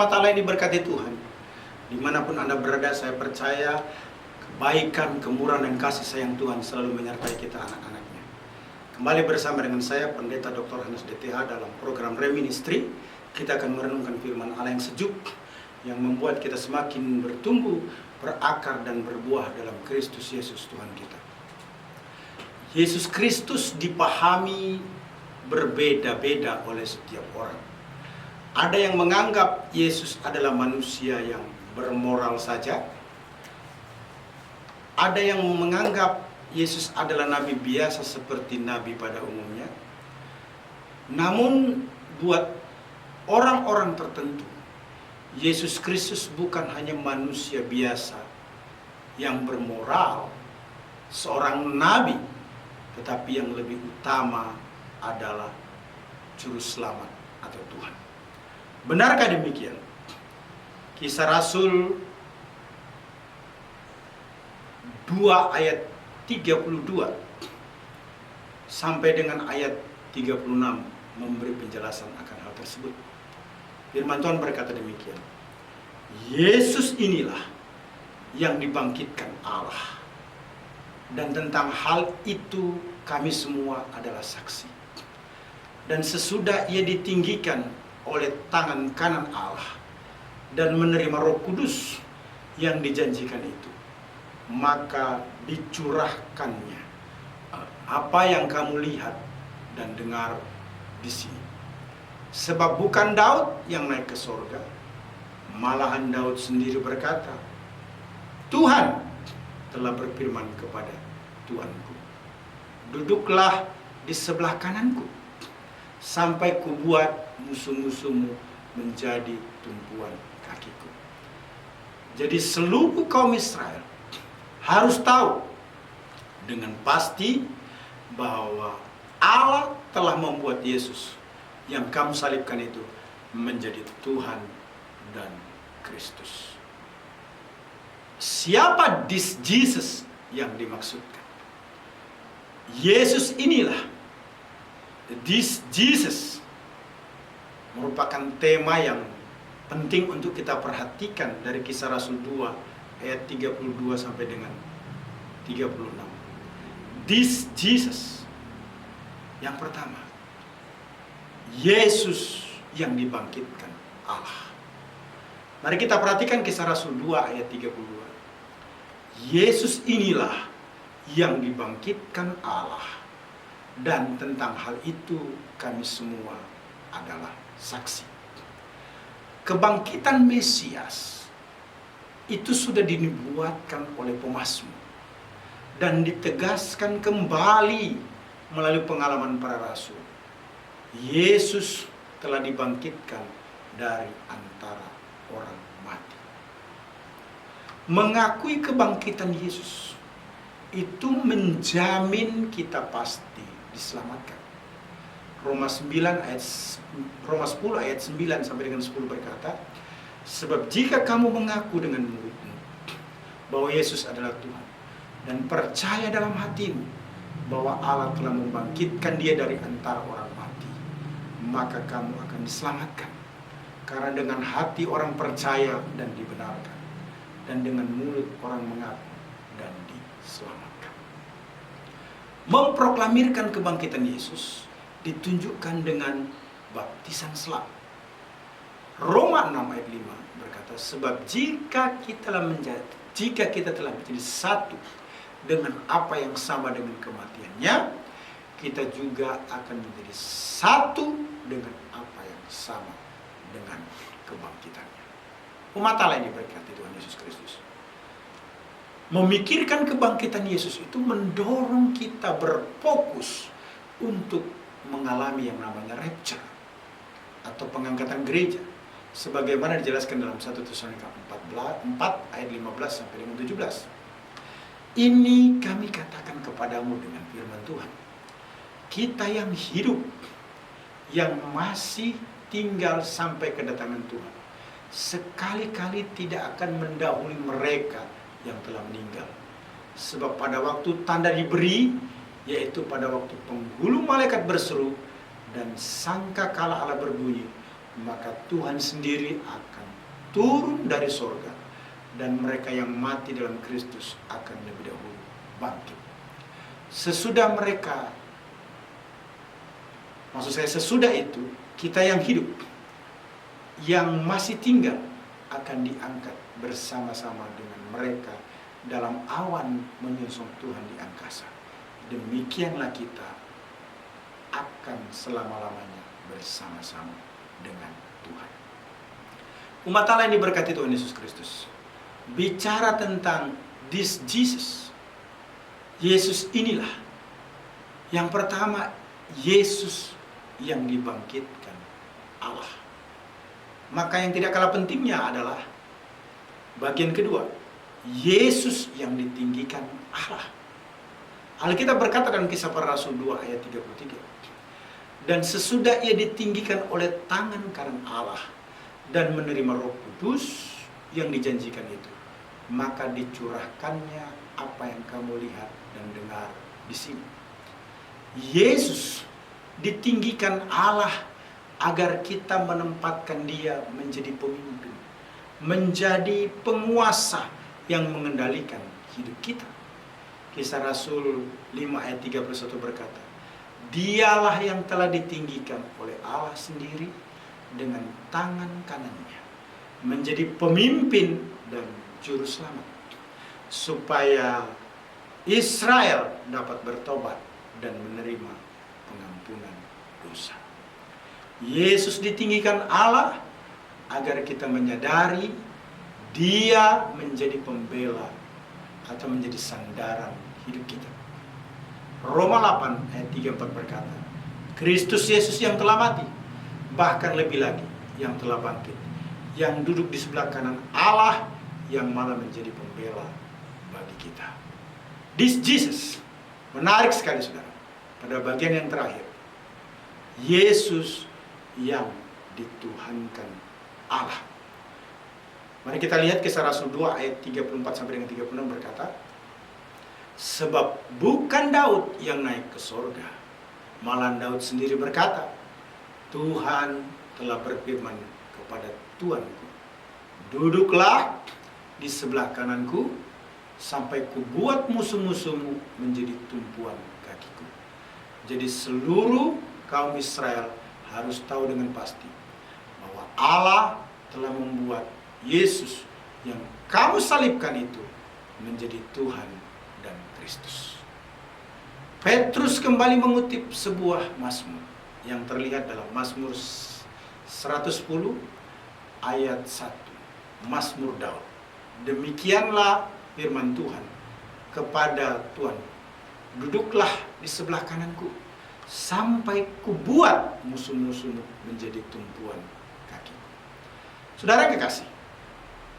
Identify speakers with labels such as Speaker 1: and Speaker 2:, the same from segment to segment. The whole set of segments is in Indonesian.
Speaker 1: Umat Allah yang diberkati Tuhan, dimanapun Anda berada, saya percaya kebaikan, kemurahan, dan kasih sayang Tuhan selalu menyertai kita anak-anaknya. Kembali bersama dengan saya, Pendeta Dr. Hannes DTH dalam program Reministri. Kita akan merenungkan firman Allah yang sejuk, yang membuat kita semakin bertumbuh, berakar, dan berbuah dalam Kristus Yesus Tuhan kita. Yesus Kristus dipahami berbeda-beda oleh setiap orang. Ada yang menganggap Yesus adalah manusia yang bermoral saja. Ada yang menganggap Yesus adalah nabi biasa seperti nabi pada umumnya. Namun buat orang-orang tertentu, Yesus Kristus bukan hanya manusia biasa yang bermoral, seorang nabi, tetapi yang lebih utama adalah juru selamat atau Tuhan. Benarkah demikian? Kisah Rasul 2 ayat 32 sampai dengan ayat 36 memberi penjelasan akan hal tersebut. Firman Tuhan berkata demikian. Yesus inilah yang dibangkitkan Allah. Dan tentang hal itu kami semua adalah saksi. Dan sesudah ia ditinggikan oleh tangan kanan Allah dan menerima Roh Kudus yang dijanjikan itu, maka dicurahkannya apa yang kamu lihat dan dengar di sini. Sebab bukan Daud yang naik ke sorga, malahan Daud sendiri berkata, Tuhan telah berfirman kepada Tuanku, duduklah di sebelah kananku, sampai kubuat musuh-musuhmu menjadi tumpuan kakiku. Jadi seluruh kaum Israel harus tahu dengan pasti bahwa Allah telah membuat Yesus yang kamu salibkan itu menjadi Tuhan dan Kristus. Siapa this Jesus yang dimaksudkan? Yesus inilah, this Jesus, merupakan tema yang penting untuk kita perhatikan dari Kisah Rasul 2 ayat 32 sampai dengan 36. This Jesus. Yang pertama, Yesus yang dibangkitkan Allah. Mari kita perhatikan Kisah Rasul 2 ayat 32. Yesus inilah yang dibangkitkan Allah. Dan tentang hal itu kami semua adalah saksi. Kebangkitan Mesias itu sudah dinubuatkan oleh pemazmur dan ditegaskan kembali melalui pengalaman para rasul. Yesus telah dibangkitkan dari antara orang mati. Mengakui kebangkitan Yesus itu menjamin kita pasti diselamatkan. Roma 10 ayat 9 sampai dengan 10 berkata, sebab jika kamu mengaku dengan mulutmu bahwa Yesus adalah Tuhan dan percaya dalam hatimu bahwa Allah telah membangkitkan dia dari antara orang mati, maka kamu akan diselamatkan. Karena dengan hati orang percaya dan dibenarkan, dan dengan mulut orang mengaku dan diselamatkan. Memproklamirkan kebangkitan Yesus ditunjukkan dengan baptisan selam. Roma 6 ayat 5 berkata, sebab jika kita telah menjadi satu dengan apa yang sama dengan kematiannya, kita juga akan menjadi satu dengan apa yang sama dengan kebangkitannya. Umat Allah yang diberkati Tuhan Yesus Kristus. Memikirkan kebangkitan Yesus itu mendorong kita berfokus untuk mengalami yang namanya rapture atau pengangkatan gereja, sebagaimana dijelaskan dalam 1 Tesalonika 4 ayat 15 sampai dengan 17. Ini kami katakan kepadamu dengan firman Tuhan. Kita yang hidup, yang masih tinggal sampai kedatangan Tuhan, sekali-kali tidak akan mendahului mereka yang telah meninggal. Sebab pada waktu tanda diberi, yaitu pada waktu penghulu malaikat berseru dan sangkakala Allah berbunyi, maka Tuhan sendiri akan turun dari sorga, dan mereka yang mati dalam Kristus akan lebih dahulu bangkit. Sesudah mereka, maksud saya sesudah itu, kita yang hidup, yang masih tinggal, akan diangkat bersama-sama dengan mereka dalam awan menyongsong Tuhan di angkasa. Demikianlah kita akan selama-lamanya bersama-sama dengan Tuhan. Umat Allah yang diberkati Tuhan Yesus Kristus, bicara tentang this Jesus, Yesus inilah yang pertama, Yesus yang dibangkitkan Allah. Maka yang tidak kalah pentingnya adalah bagian kedua, Yesus yang ditinggikan Allah. Alkitab berkata dalam Kisah Para Rasul 2 ayat 33, dan sesudah ia ditinggikan oleh tangan kanan Allah dan menerima Roh Kudus yang dijanjikan itu, maka dicurahkannya apa yang kamu lihat dan dengar di sini. Yesus ditinggikan Allah agar kita menempatkan dia menjadi pemimpin, menjadi penguasa yang mengendalikan hidup kita. Kisah Rasul 5 ayat 31 berkata, dialah yang telah ditinggikan oleh Allah sendiri dengan tangan kanannya, menjadi pemimpin dan juru selamat, supaya Israel dapat bertobat dan menerima pengampunan dosa. Yesus ditinggikan Allah agar kita menyadari dia menjadi pembela atau menjadi sandaran hidup kita. Roma 8 ayat 34 berkata, Kristus Yesus yang telah mati, bahkan lebih lagi yang telah bangkit, yang duduk di sebelah kanan Allah, yang malah menjadi pembela bagi kita. This Jesus, menarik sekali saudara, pada bagian yang terakhir, Yesus yang dituhankan Allah. Mari kita lihat Kisah Rasul 2 ayat 34 sampai dengan 36 berkata, sebab bukan Daud yang naik ke sorga, malah Daud sendiri berkata, Tuhan telah berfirman kepada Tuanku, duduklah di sebelah kananku, sampai kubuat musuh-musuhmu menjadi tumpuan kakiku. Jadi seluruh kaum Israel harus tahu dengan pasti bahwa Allah telah membuat Yesus yang kamu salibkan itu menjadi Tuhan dan Kristus. Petrus kembali mengutip sebuah mazmur yang terlihat dalam Mazmur 110 ayat 1. Mazmur Daud. Demikianlah firman Tuhan kepada Tuhan, duduklah di sebelah kananku, sampai kubuat musuh-musuhmu menjadi tumpuan kaki. Saudara kekasih,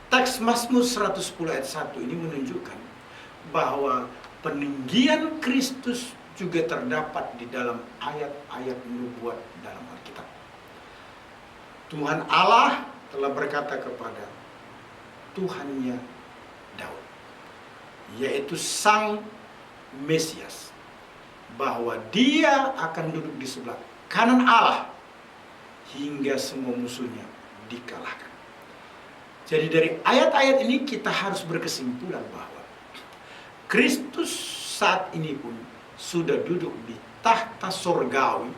Speaker 1: teks Mazmur 110 ayat 1 ini menunjukkan bahwa peninggian Kristus juga terdapat di dalam ayat-ayat nubuat dalam Alkitab. Tuhan Allah telah berkata kepada Tuhannya Daud, yaitu Sang Mesias, bahwa dia akan duduk di sebelah kanan Allah hingga semua musuhnya dikalahkan. Jadi dari ayat-ayat ini kita harus berkesimpulan bahwa Kristus saat ini pun sudah duduk di tahta sorgawi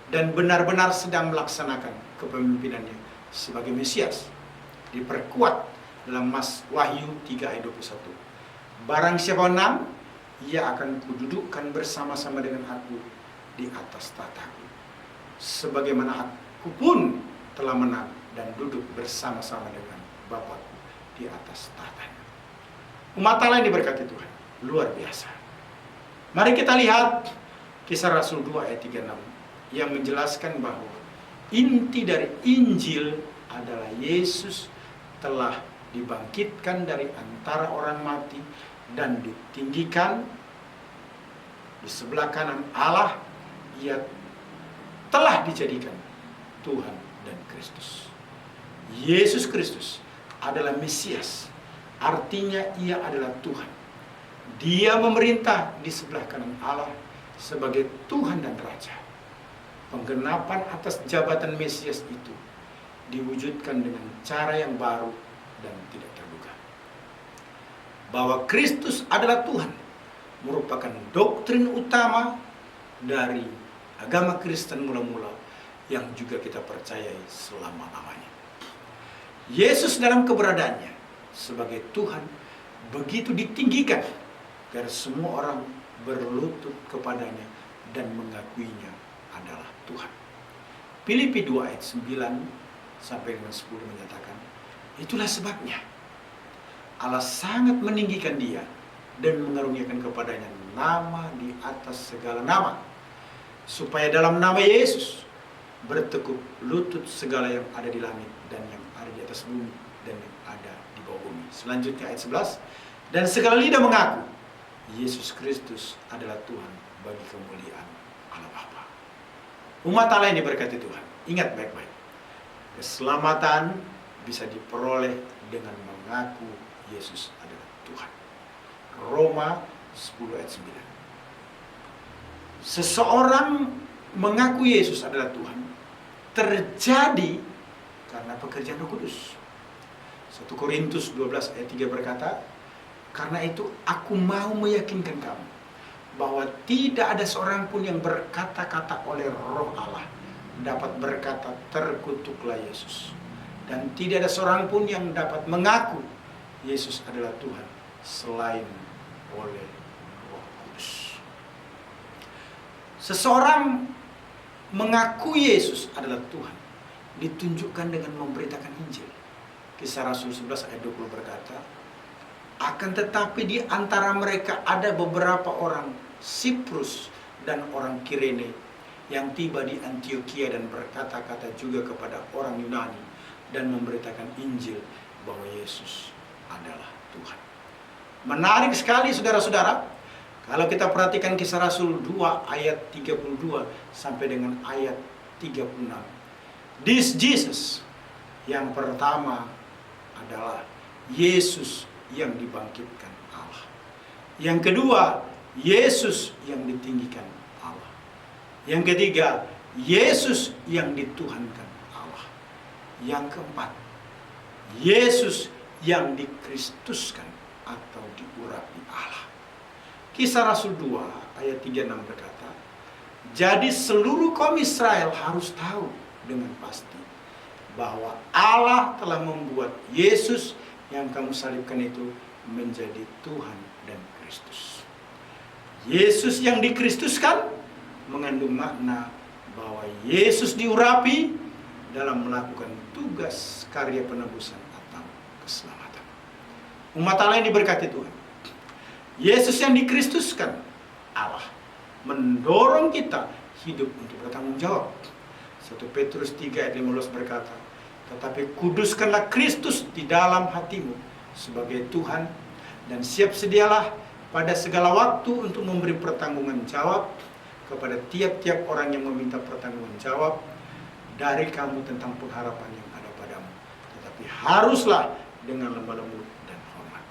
Speaker 1: dan benar-benar sedang melaksanakan kepemimpinannya sebagai Mesias. Diperkuat dalam Wahyu 3 ayat 21. Barang siapa menang, ia akan kududukkan bersama-sama dengan aku di atas tahtaku, sebagaimana aku pun telah menang dan duduk bersama-sama dengan Bapakku di atas tahtanya. Umat Allah yang diberkati Tuhan, luar biasa. Mari kita lihat Kisah Rasul 2 ayat 36 yang menjelaskan bahwa inti dari Injil adalah Yesus telah dibangkitkan dari antara orang mati dan ditinggikan di sebelah kanan Allah. Ia telah dijadikan Tuhan dan Kristus. Yesus Kristus adalah Mesias, artinya ia adalah Tuhan. Dia memerintah di sebelah kanan Allah sebagai Tuhan dan Raja. Penggenapan atas jabatan Mesias itu diwujudkan dengan cara yang baru dan tidak terduga. Bahwa Kristus adalah Tuhan merupakan doktrin utama dari agama Kristen mula-mula yang juga kita percayai selama-lamanya. Yesus dalam keberadaannya sebagai Tuhan begitu ditinggikan agar semua orang berlutut kepadanya dan mengakuinya adalah Tuhan. Filipi 2 ayat 9 sampai dengan 10 menyatakan, itulah sebabnya Allah sangat meninggikan dia dan mengaruniakan kepadanya nama di atas segala nama, supaya dalam nama Yesus bertekuk lutut segala yang ada di langit dan yang ada di atas bumi dan yang ada di bawah bumi. Selanjutnya ayat 11, dan segala lidah mengaku Yesus Kristus adalah Tuhan bagi kemuliaan Allah Bapa. Umat Allah yang diberkati Tuhan, ingat baik-baik, keselamatan bisa diperoleh dengan mengaku Yesus adalah Tuhan. Roma 10 ayat 9. Seseorang mengaku Yesus adalah Tuhan terjadi karena pekerjaan Roh Kudus. 1 Korintus 12 ayat 3 berkata, karena itu aku mau meyakinkan kamu bahwa tidak ada seorang pun yang berkata-kata oleh Roh Allah dapat berkata terkutuklah Yesus, dan tidak ada seorang pun yang dapat mengaku Yesus adalah Tuhan selain oleh Roh Kudus. Seseorang mengaku Yesus adalah Tuhan ditunjukkan dengan memberitakan Injil. Kisah Rasul 11 ayat 20 berkata, akan tetapi di antara mereka ada beberapa orang Siprus dan orang Kirene yang tiba di Antioquia dan berkata-kata juga kepada orang Yunani dan memberitakan Injil bahwa Yesus adalah Tuhan. Menarik sekali saudara-saudara, kalau kita perhatikan Kisah Rasul 2 ayat 32 sampai dengan ayat 36. This Jesus, yang pertama adalah Yesus yang dibangkitkan Allah. Yang kedua, Yesus yang ditinggikan Allah. Yang ketiga, Yesus yang dituhankan Allah. Yang keempat, Yesus yang dikristuskan atau diurapi Allah. Kisah Rasul 2 ayat 36 berkata, jadi seluruh kaum Israel harus tahu dengan pasti bahwa Allah telah membuat Yesus yang kamu salibkan itu menjadi Tuhan dan Kristus. Yesus yang dikristuskan mengandung makna bahwa Yesus diurapi dalam melakukan tugas karya penebusan atau keselamatan. Umat Allah yang diberkati Tuhan, Yesus yang dikristuskan Allah mendorong kita hidup untuk bertanggung jawab. 1 Petrus 3 ayat 15 berkata, tetapi kuduskanlah Kristus di dalam hatimu sebagai Tuhan, dan siap sedialah pada segala waktu untuk memberi pertanggungan jawab kepada tiap-tiap orang yang meminta pertanggungan jawab dari kamu tentang pengharapan yang ada padamu. Tetapi haruslah dengan lemah lembut dan hormat.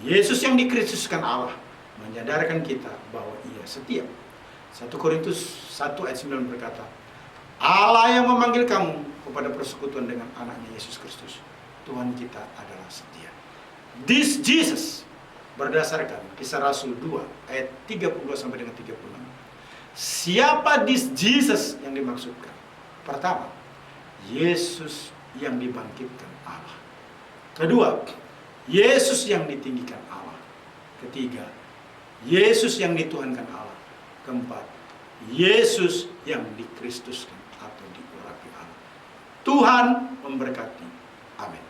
Speaker 1: Yesus yang dikristuskan Allah menyadarkan kita bahwa ia setia. 1 Korintus 1 ayat 9 berkata, Allah yang memanggil kamu kepada persekutuan dengan anaknya Yesus Kristus, Tuhan kita adalah setia. This Jesus, berdasarkan Kisah Rasul 2 ayat 32 sampai dengan 36. Siapa this Jesus yang dimaksudkan? Pertama, Yesus yang dibangkitkan Allah. Kedua, Yesus yang ditinggikan Allah. Ketiga, Yesus yang dituhankan Allah. Keempat, Yesus yang dikristuskan atau diurapi Allah. Tuhan memberkati. Amin.